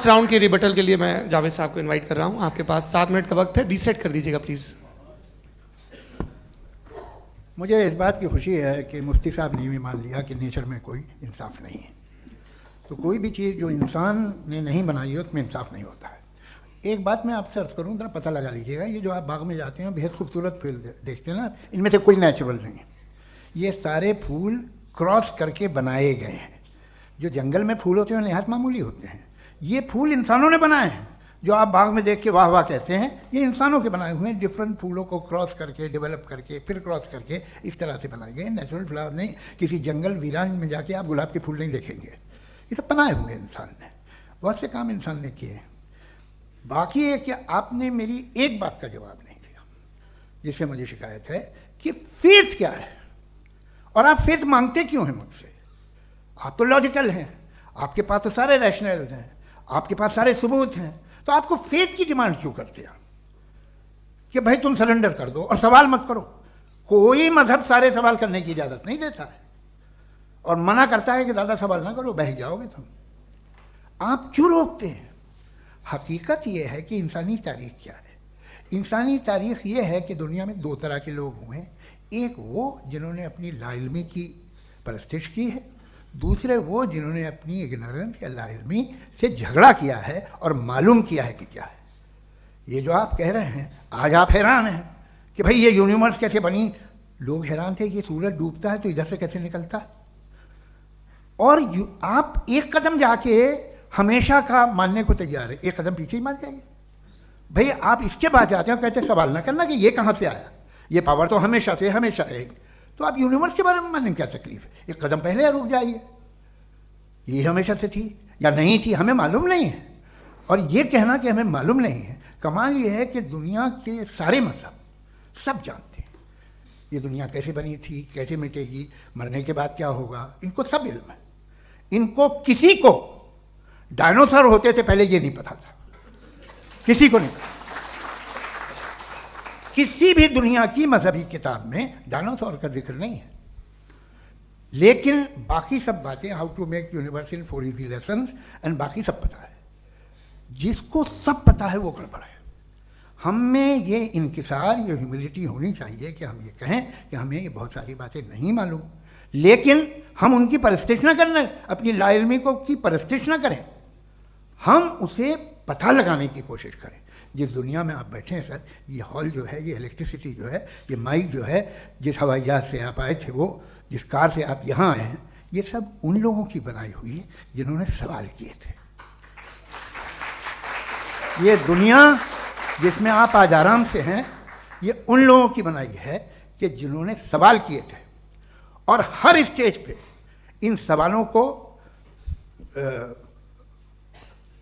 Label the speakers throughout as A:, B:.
A: Last round کے rebuttal کے لیے میں جاوید صاحب کو انوائٹ کر رہا ہوں. آپ کے پاس 7 منٹ کا وقت ہے, ریسیٹ کر دیجیے گا پلیز.
B: مجھے اس بات کی خوشی ہے کہ مفتی صاحب نے بھی مان لیا کہ نیچر میں کوئی انصاف نہیں ہے. تو کوئی بھی چیز جو انسان نے نہیں بنائی ہے اس میں انصاف نہیں ہوتا ہے. ایک بات میں آپ سے عرض کروں, ذرا پتہ لگا لیجیے گا, یہ جو آپ باغ میں جاتے ہیں بہت خوبصورت پھول دیکھتے ہیں نا, ان میں سے کوئی نیچرل نہیں ہے. یہ سارے پھول کراس کر کے بنائے گئے ہیں. جو جنگل میں پھول ہوتے ہیں نہایت معمولی ہوتے ہیں. یہ پھول انسانوں نے بنائے ہیں. جو آپ باغ میں دیکھ کے واہ واہ کہتے ہیں, یہ انسانوں کے بنائے ہوئے ہیں. ڈفرینٹ پھولوں کو کراس کر کے, ڈیولپ کر کے, پھر کراس کر کے اس طرح سے بنائے گئے. نیچرل فلاور نہیں. کسی جنگل ویران میں جا کے آپ گلاب کے پھول نہیں دیکھیں گے. یہ سب بنائے ہوئے انسان نے. بہت سے کام انسان نے کیے ہیں. باقی ہے کہ آپ نے میری ایک بات کا جواب نہیں دیا, جس سے مجھے شکایت ہے کہ فیتھ کیا ہے اور آپ فیتھ مانگتے کیوں ہیں مجھ سے. آپ تو لاجیکل ہیں, آپ کے پاس تو سارے ریشنلز ہیں, آپ کے پاس سارے ثبوت ہیں, تو آپ کو فیتھ کی ڈیمانڈ کیوں کرتے ہیں کہ بھائی تم سرنڈر کر دو اور سوال مت کرو. کوئی مذہب سارے سوال کرنے کی اجازت نہیں دیتا ہے اور منع کرتا ہے کہ زیادہ سوال نہ کرو, بہک جاؤ گے تم. آپ کیوں روکتے ہیں؟ حقیقت یہ ہے کہ انسانی تاریخ کیا ہے. انسانی تاریخ یہ ہے کہ دنیا میں 2 طرح کے لوگ ہوئے ہیں. ایک وہ جنہوں نے اپنی لا علمی کی پرستش کی ہے, دوسرے وہ جنہوں نے اپنی اگنورنس یا لا علمی سے جھگڑا کیا ہے اور معلوم کیا ہے کہ کیا ہے. یہ جو آپ کہہ رہے ہیں, آج آپ حیران ہیں کہ بھائی یہ یونیورس کیسے بنی. لوگ حیران تھے کہ سورج ڈوبتا ہے تو ادھر سے کیسے نکلتا ہے. اور آپ ایک قدم جا کے ہمیشہ کا ماننے کو تیار ہے, ایک قدم پیچھے ہی مان جائیے. بھئی آپ اس کے بعد جاتے ہیں کہتے ہیں سوال نہ کرنا کہ یہ کہاں سے آیا, یہ پاور تو ہمیشہ سے ہمیشہ رہے گی. تو آپ یونیورس کے بارے میں ماننے میں کیا تکلیف ہے؟ ایک قدم پہلے رک جائیے. یہ ہمیشہ سے تھی یا نہیں تھی ہمیں معلوم نہیں ہے. اور یہ کہنا کہ ہمیں معلوم نہیں ہے, کمال یہ ہے کہ دنیا کے سارے مذہب سب جانتے ہیں یہ دنیا کیسے بنی تھی, کیسے مٹے گی, مرنے کے بعد کیا ہوگا. ان کو سب علم ہے. ان کو کسی کو ڈائنوسار ہوتے تھے پہلے یہ نہیں پتا تھا, کسی کو نہیں پتا. کسی بھی دنیا کی مذہبی کتاب میں ڈائنوسار کا ذکر نہیں ہے. لیکن باقی سب باتیں, how to make universe in 4 easy lessons and باقی سب پتہ ہے. جس کو سب پتہ ہے وہ گڑبڑ ہے. ہم میں یہ انکسار, یہ ہیوملٹی ہونی چاہیے کہ ہم یہ کہیں کہ ہمیں یہ بہت ساری باتیں نہیں معلوم, لیکن ہم ان کی پرستش نہ کریں, اپنی لا علمی کو کی پرستش نہ کریں, ہم اسے پتہ لگانے کی کوشش کریں. جس دنیا میں آپ بیٹھے ہیں سر, یہ ہال جو ہے, یہ الیکٹریسٹی جو ہے, یہ مائک جو ہے, جس ہوائی جہاز سے آپ آئے تھے, وہ جس کار سے آپ یہاں آئے ہیں, یہ سب ان لوگوں کی بنائی ہوئی ہے جنہوں نے سوال کیے تھے. یہ دنیا جس میں آپ آج آرام سے ہیں, یہ ان لوگوں کی بنائی ہے کہ جنہوں نے سوال کیے تھے. اور ہر اسٹیج پہ ان سوالوں کو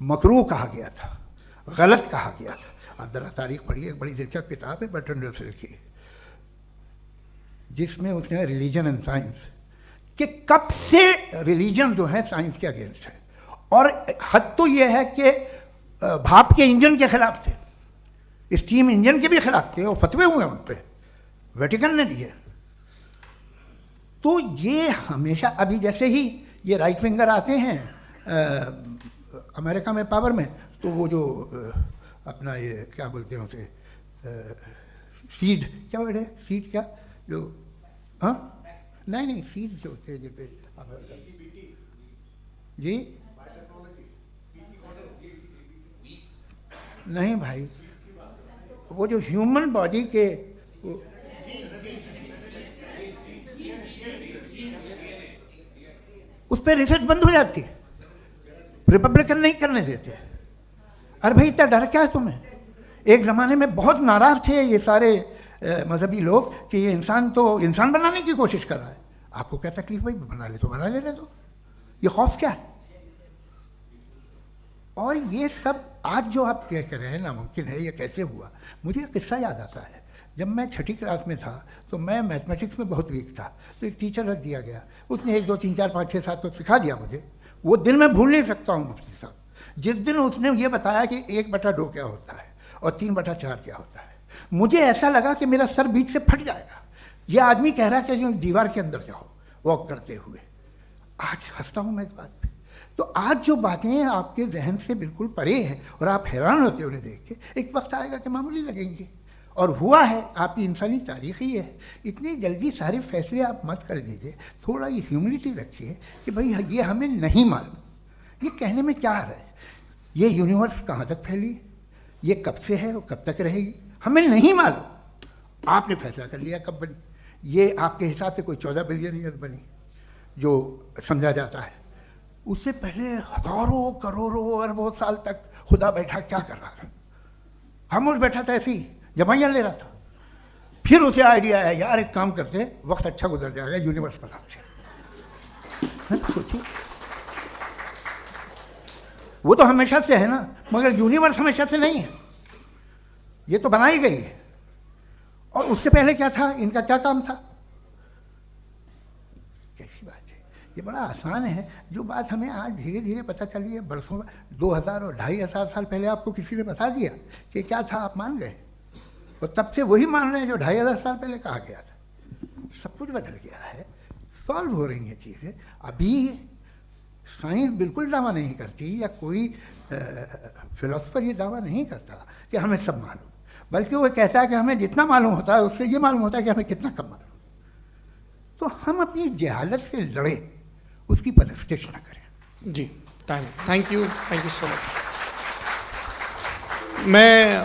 B: مکروہ کہا گیا تھا, غلط کہا گیا تھا. آپ ذرا تاریخ پڑھیے, ایک بڑی دلچسپ کتاب ہے برٹرنڈ رسل کی, جس میں اس نے ریلیجن اینڈ سائنس کہ کب سے ریلیجن جو ہے سائنس کے اگینسٹ ہے. اور حد تو یہ ہے کہ بھاپ کے انجن کے خلاف تھے, اسٹیم انجن کے بھی خلاف تھے, اور فتوے ہوئے ان پہ, ویٹیکن نے دیے. تو یہ ہمیشہ, ابھی جیسے ہی یہ رائٹ ونگر آتے ہیں امریکہ میں پاور میں, تو وہ جو اپنا یہ کیا بولتے ہیں اسے, سیڈ کیا ورڈ ہے, سیڈ کیا جو, ہاں نہیں سیڈ جو ہوتے ہیں جی نہیں بھائی, وہ جو ہیومن باڈی کے اس پہ ریسرچ بند ہو جاتی ہے, ریپبلکن نہیں کرنے دیتے. ارے بھائی اتنا ڈر کیا ہے تمہیں؟ ایک زمانے میں بہت ناراض تھے یہ سارے مذہبی لوگ کہ یہ انسان تو انسان بنانے کی کوشش کر رہا ہے. آپ کو کیا تکلیف بھائی, بنا لے تو بنا لینے دو, یہ خوف کیا ہے؟ اور یہ سب آج جو آپ کہہ رہے ہیں ناممکن ہے, یہ کیسے ہوا؟ مجھے ایک قصہ یاد آتا ہے. جب میں 6ٹھی کلاس میں تھا تو میں میتھمیٹکس میں بہت ویک تھا, تو ایک ٹیچر رکھ دیا گیا. اس نے 1 2 3 4 5 6 7 کو سکھا دیا مجھے. وہ دن میں بھول نہیں سکتا ہوں مفتی صاحب. جس دن اس نے یہ بتایا کہ 1/2 کیا ہوتا ہے اور 3/4 کیا ہوتا ہے, مجھے ایسا لگا کہ میرا سر بیچ سے پھٹ جائے گا. یہ آدمی کہہ رہا ہے کہ دیوار کے اندر جاؤ واک کرتے ہوئے. آج ہنستا ہوں میں اس بات پہ. تو آج جو باتیں آپ کے ذہن سے بالکل پرے ہیں اور آپ حیران ہوتے انہیں دیکھ کے، ایک وقت آئے گا کہ معمولی لگیں گے. اور ہوا ہے، آپ کی انسانی تاریخ ہی ہے. اتنی جلدی سارے فیصلے آپ مت کر لیجیے، تھوڑا یہ ہیوملٹی رکھیے کہ بھائی یہ ہمیں نہیں معلوم. یہ کہنے میں کیا ہے؟ یہ یونیورس کہاں تک پھیلی، یہ کب سے ہے اور کب تک رہے گی، ہمیں نہیں معلوم. آپ نے فیصلہ کر لیا کب بنی. یہ آپ کے حساب سے کوئی 14 بلین ایئر بنی جو سمجھا جاتا ہے. اس سے پہلے ہزاروں کروڑوں اربوں سال تک خدا بیٹھا کیا کر رہا تھا؟ خاموش بیٹھا تھا، ایسی جمائیاں لے رہا تھا. پھر اسے آئیڈیا ہے یار ایک کام کرتے، وقت اچھا گزر جائے گا یونیورس پر آپ سے. سوچیے، وہ تو ہمیشہ سے ہے نا، مگر یونیورس ہمیشہ سے نہیں ہے. یہ تو بنائی گئی ہے. اور اس سے پہلے کیا تھا، ان کا کیا کام تھا؟ کیسی بات ہے، یہ بڑا آسان ہے. جو بات ہمیں آج دھیرے دھیرے پتہ چلی ہے، برسوں 2000 اور 2500 سال پہلے آپ کو کسی نے بتا دیا کہ کیا تھا، آپ مان گئے. اور تب سے وہی مان رہے ہیں جو 2500 سال پہلے کہا گیا تھا. سب کچھ بدل گیا ہے، سالو ہو رہی ہیں چیزیں. ابھی سائنس بالکل دعویٰ نہیں کرتی، یا کوئی فلاسفر یہ دعویٰ نہیں کرتا کہ ہمیں سب معلوم، بلکہ وہ کہتا ہے کہ ہمیں جتنا معلوم ہوتا ہے اس سے یہ معلوم ہوتا ہے کہ ہمیں کتنا کم معلوم. تو ہم اپنی جہالت سے لڑیں، اس کی پرستش نہ کریں.
A: جی ٹائم. تھینک یو سو مچ. میں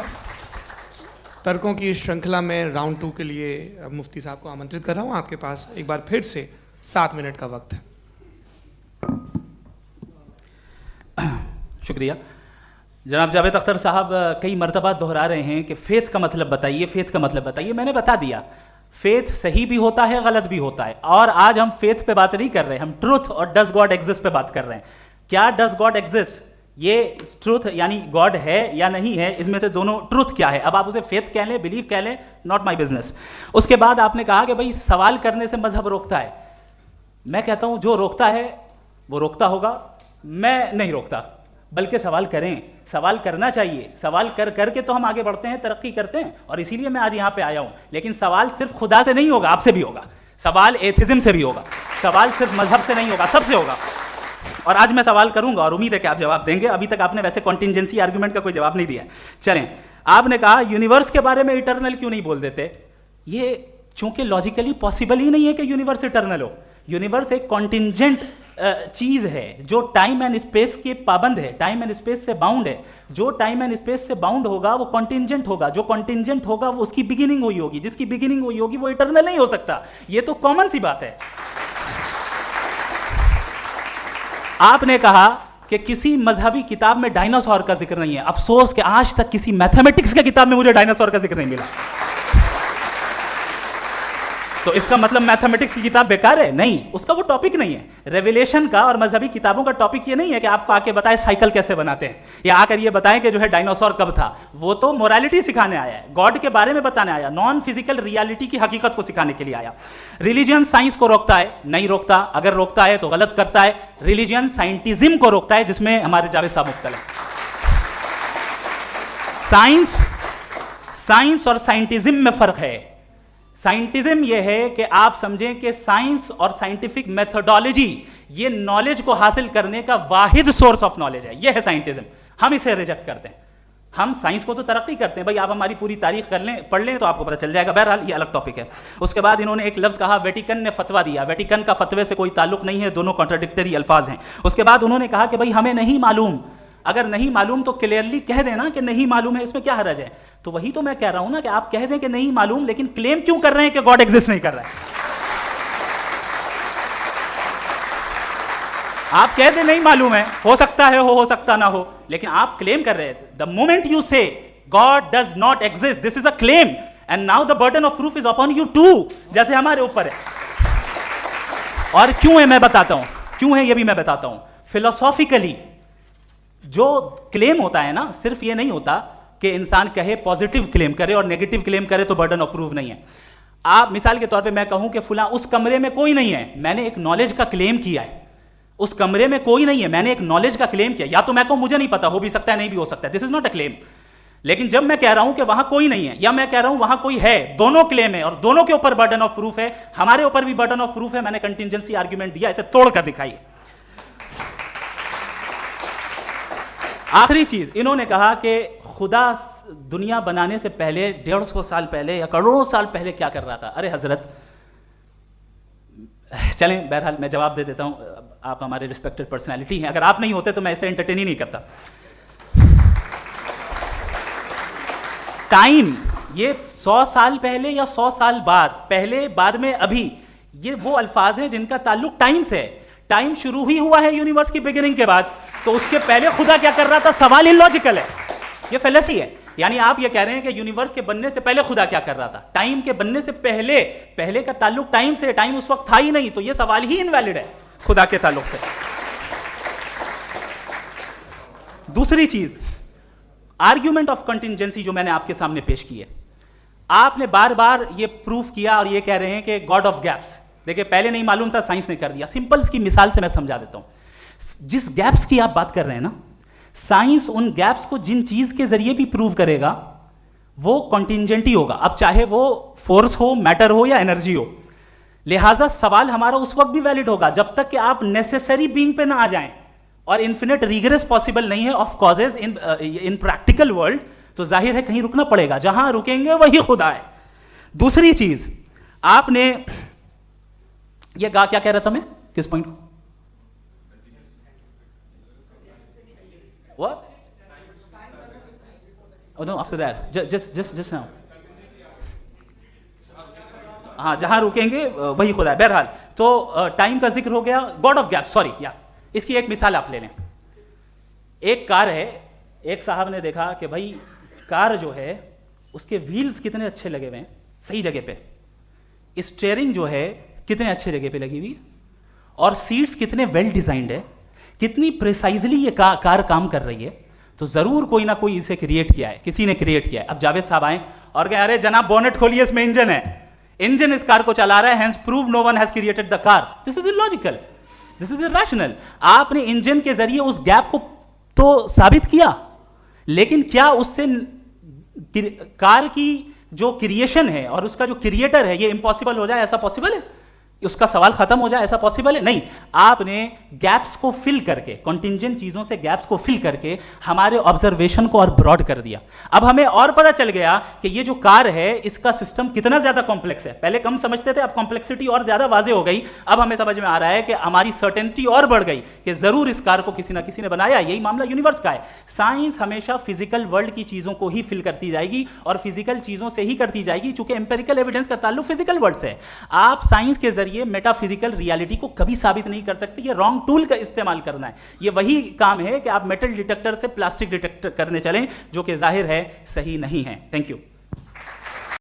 A: ترکوں کی اس شرنکھلا میں راؤنڈ 2 کے لیے مفتی صاحب کو آمنترت کر رہا ہوں. آپ کے پاس ایک بار پھر سے 7 منٹ کا وقت ہے.
C: شکریہ. جناب جاوید اختر صاحب کئی مرتبہ دہرا رہے ہیں کہ فیتھ کا مطلب بتائیے، فیتھ کا مطلب بتائیے. میں نے بتا دیا، فیتھ صحیح بھی ہوتا ہے، غلط بھی ہوتا ہے. اور آج ہم فیتھ پہ بات نہیں کر رہے، ہم ٹروتھ اور ڈز گاڈ ایگزسٹ پہ بات کر رہے ہیں. کیا ڈز گاڈ ایگزسٹ، یہ ٹروتھ یعنی گاڈ ہے یا نہیں ہے، اس میں سے دونوں ٹروتھ کیا ہے. اب آپ اسے فیتھ کہہ لیں، بلیف کہہ لیں، ناٹ مائی بزنس. اس کے بعد آپ نے کہا کہ بھائی سوال کرنے سے مذہب روکتا ہے. میں کہتا ہوں جو روکتا ہے وہ روکتا ہوگا، میں نہیں روکتا. بلکہ سوال کریں، سوال کرنا چاہیے. سوال کر کر کے تو ہم آگے بڑھتے ہیں، ترقی کرتے ہیں. اور اسی لیے میں آج یہاں پہ آیا ہوں. لیکن سوال صرف خدا سے نہیں ہوگا، آپ سے بھی ہوگا. سوال ایتھزم سے بھی ہوگا. سوال صرف مذہب سے نہیں ہوگا، سب سے ہوگا. اور آج میں سوال کروں گا اور امید ہے کہ آپ جواب دیں گے. ابھی تک آپ نے ویسے کانٹینجنسی آرگومنٹ کا کوئی جواب نہیں دیا. چلیں، آپ نے کہا یونیورس کے بارے میں ایٹرنل کیوں نہیں بول دیتے. یہ چونکہ لاجیکلی پاسبل ہی نہیں ہے کہ یونیورس ایٹرنل ہو. یونیورس ایک کانٹینجنٹ چیز ہے جو ٹائم اینڈ اسپیس کے پابند ہے، ٹائم اینڈ اسپیس سے باؤنڈ ہے. جو ٹائم اینڈ اسپیس سے باؤنڈ ہوگا وہ کانٹینجنٹ ہوگا. جو کانٹینجنٹ ہوگا وہ اس کی بگننگ ہوئی ہوگی. جس کی بگننگ ہوئی ہوگی وہ ایٹرنل نہیں ہو سکتا. یہ تو کامن سی بات ہے. آپ نے کہا کہ کسی مذہبی کتاب میں ڈائناسور کا ذکر نہیں ہے. افسوس کہ آج تک کسی میتھمیٹکس کی کتاب میں مجھے ڈائناسور کا ذکر نہیں ملا. تو اس کا مطلب میتھمیٹکس کی کتاب بیکار ہے؟ نہیں، اس کا وہ ٹاپک نہیں ہے. ریویلیشن کا اور مذہبی کتابوں کا ٹاپک یہ نہیں ہے کہ آپ کو آ کے بتائیں سائیکل کیسے بناتے ہیں، یا آ کر یہ بتائیں کہ جو ہے ڈائناسور کب تھا. وہ تو مورالٹی سکھانے آیا ہے، گاڈ کے بارے میں بتانے آیا، نان فزیکل ریالٹی کی حقیقت کو سکھانے کے لیے آیا. ریلیجن سائنس کو روکتا ہے؟ نہیں روکتا. اگر روکتا ہے تو غلط کرتا ہے. ریلیجن سائنٹزم کو روکتا ہے، جس میں ہمارے جاوید صاحب مبتلا ہیں. سائنس اور سائنٹزم میں فرق ہے. سائنٹزم یہ ہے کہ آپ سمجھیں کہ سائنس اور سائنٹیفک میتھڈالوجی یہ نالج کو حاصل کرنے کا واحد سورس آف نالج ہے. یہ ہے سائنٹزم. ہم اسے ریجیکٹ کرتے ہیں. ہم سائنس کو تو ترقی کرتے ہیں. بھائی آپ ہماری پوری تاریخ کر لیں، پڑھ لیں تو آپ کو پتہ چل جائے گا. بہرحال یہ الگ ٹاپک ہے. اس کے بعد انہوں نے ایک لفظ کہا، ویٹیکن نے فتویٰ دیا. ویٹیکن کا فتوے سے کوئی تعلق نہیں ہے، دونوں کانٹراڈکٹری الفاظ ہیں. اس کے بعد انہوں نے کہا کہ بھائی ہمیں نہیں معلوم. اگر نہیں معلوم تو کلیئرلی کہہ دینا کہ نہیں معلوم ہے، اس میں کیا حرج ہے. تو وہی تو میں کہہ رہا ہوں نا کہ آپ کہہ دیں کہ نہیں معلوم، لیکن کلیم کیوں کر رہے ہیں کہ گاڈ ایگزسٹ نہیں کر رہا ہے. آپ کہہ دیں نہیں معلوم ہے، ہو سکتا ہے ہو سکتا نہ ہو، لیکن آپ کلیم کر رہے ہیں. The moment you say God does not exist, this is a claim, and now the burden of proof is upon you too, جیسے ہمارے اوپر ہے. اور کیوں ہے میں بتاتا ہوں، کیوں ہے یہ بھی میں بتاتا ہوں. فلسافیکلی جو کلیم ہوتا ہے نا، صرف یہ نہیں ہوتا کہ انسان کہے پازیٹیو کلیم کرے اور نیگیٹو کلیم کرے تو برڈن آف پروف نہیں ہے. آپ مثال کے طور پہ میں کہوں کہ فلاں اس کمرے میں کوئی نہیں ہے، میں نے ایک نالج کا کلیم کیا ہے. اس کمرے میں کوئی نہیں ہے، میں نے ایک نالج کا کلیم کیا. یا تو میں کہوں مجھے نہیں پتا، ہو بھی سکتا ہے نہیں بھی ہو سکتا ہے، دس از ناٹ اے کلیم. لیکن جب میں کہہ رہا ہوں کہ وہاں کوئی نہیں ہے یا میں کہہ رہا ہوں وہاں کوئی ہے، دونوں کلیم ہے اور دونوں کے اوپر برڈن آف پروف ہے. ہمارے اوپر بھی برڈن آف پروف ہے. میں نے کنٹینجنسی آرگومنٹ دیا، اسے توڑ کر دکھائیے. آخری چیز انہوں نے کہا کہ خدا دنیا بنانے سے پہلے 150 سال پہلے یا کروڑوں سال پہلے کیا کر رہا تھا. ارے حضرت چلیں بہرحال میں جواب دے دیتا ہوں, آپ ہمارے ریسپیکٹڈ پرسنالٹی ہیں, اگر آپ نہیں ہوتے تو میں ایسے انٹرٹین ہی نہیں کرتا. ٹائم یہ 100 سال پہلے یا 100 سال بعد, پہلے بعد میں ابھی, یہ وہ الفاظ ہیں جن کا تعلق ٹائم سے ہے. ٹائم شروع ہی ہوا ہے یونیورس کی بگننگ کے بعد, تو اس کے پہلے خدا کیا کر رہا تھا, سوال اللاجیکل ہے, یہ فیلسی ہے. یعنی آپ یہ کہہ رہے ہیں کہ یونیورس کے بننے سے پہلے خدا کیا کر رہا تھا, ٹائم کے بننے سے پہلے, پہلے کا تعلق ٹائم سے, ٹائم اس وقت تھا ہی نہیں, تو یہ سوال ہی انویلڈ ہے خدا کے تعلق سے. دوسری چیز, آرگیومنٹ آف کنٹینجنسی جو میں نے آپ کے سامنے پیش کی ہے, آپ نے بار بار یہ پروف کیا اور یہ کہہ رہے ہیں کہ گاڈ آف گیپس. دیکھیں پہلے نہیں معلوم تھا, سائنس نے کر دیا. سمپل کی مثال سے میں سمجھا دیتا ہوں. جس گیپس کی آپ بات کر رہے ہیں نا, سائنس ان گیپس کو جن چیز کے ذریعے بھی پروو کرے گا وہ کنٹینجنٹ ہی ہوگا, اب چاہے وہ فورس ہو, میٹر ہو یا انرجی ہو. لہٰذا سوال ہمارا اس وقت بھی ویلڈ ہوگا جب تک کہ آپ نیسیسری بینگ پہ نہ آ جائیں, اور انفینٹ ریگریس پاسبل نہیں ہے of causes in practical world, تو ظاہر ہے کہیں رکنا پڑے گا, جہاں رکیں گے وہی خدا ہے. دوسری چیز آپ نے یہ کہا, کیا کہہ رہا تھا میں, کس پوائنٹ کو, what? Oh no, after that, just now. ہاں جہاں رکیں گے وہی خدا ہے. بہرحال تو ٹائم کا ذکر ہو گیا, گاڈ آف گیپ, سوری یا اس کی ایک مثال آپ لے لیں. ایک کار ہے, ایک صاحب نے دیکھا کہ بھائی کار جو ہے اس کے ویلز کتنے اچھے لگے ہوئے ہیں صحیح جگہ پہ, اسٹیئرنگ جو ہے کتنے اچھے جگہ پہ لگی ہوئی, اور سیٹس کتنے ویل ڈیزائنڈ ہے, کتنی پریسائزلی یہ کار کام کر رہی ہے, تو ضرور کوئی نہ کوئی اسے کریٹ کیا ہے, کسی نے کریٹ کیا ہے. اب جاوید صاحب آئیں اور کہیں ارے جناب بونٹ کھولیے, اس میں انجن ہے, انجن اس کار کو چلا رہا ہے, hence prove no one has created the car. This is illogical, this is irrational. آپ نے انجن کے ذریعے اس گیپ کو تو ثابت کیا, لیکن کیا اس سے کار کی جو کریشن ہے اور اس کا جو کریٹر ہے یہ امپاسبل ہو جائے, ایسا پاسبل ہے, اس کا سوال ختم ہو جائے, ایسا پاسبل ہے نہیں. آپ نے گیپس کو فل کر کے, کنٹینجنٹ چیزوں سے گیپس کو فل کر کے ہمارے آبزرویشن کو اور براڈ کر دیا. اب ہمیں اور پتہ چل گیا کہ یہ جو کار ہے اس کا سسٹم کتنا زیادہ کمپلیکس ہے. پہلے کم سمجھتے تھے, اب کمپلیکسٹی اور زیادہ واضح ہو گئی. اب ہمیں سمجھ میں آ رہا ہے کہ ہماری سرٹنٹی اور بڑھ گئی کہ ضرور اس کار کو کسی نہ کسی نے بنایا. یہی معاملہ یونیورس کا ہے. سائنس ہمیشہ فزیکل ورلڈ کی چیزوں کو ہی فل کرتی جائے گی اور فزیکل چیزوں سے ہی کرتی جائے گی, چونکہ امپیریکل ایویڈنس کا تعلق فزیکل ورلڈ سے ہے. آپ سائنس کے ذریعے میٹا فزیکل ریالٹی کو کبھی ثابت نہیں کر سکتے. یہ رانگ ٹول کا استعمال کرنا ہے. یہ وہی کام ہے کہ آپ میٹل ڈیٹیکٹر سے پلاسٹک ڈیٹیکٹر کرنے چلیں, جو کہ ظاہر ہے صحیح نہیں ہے. Thank you.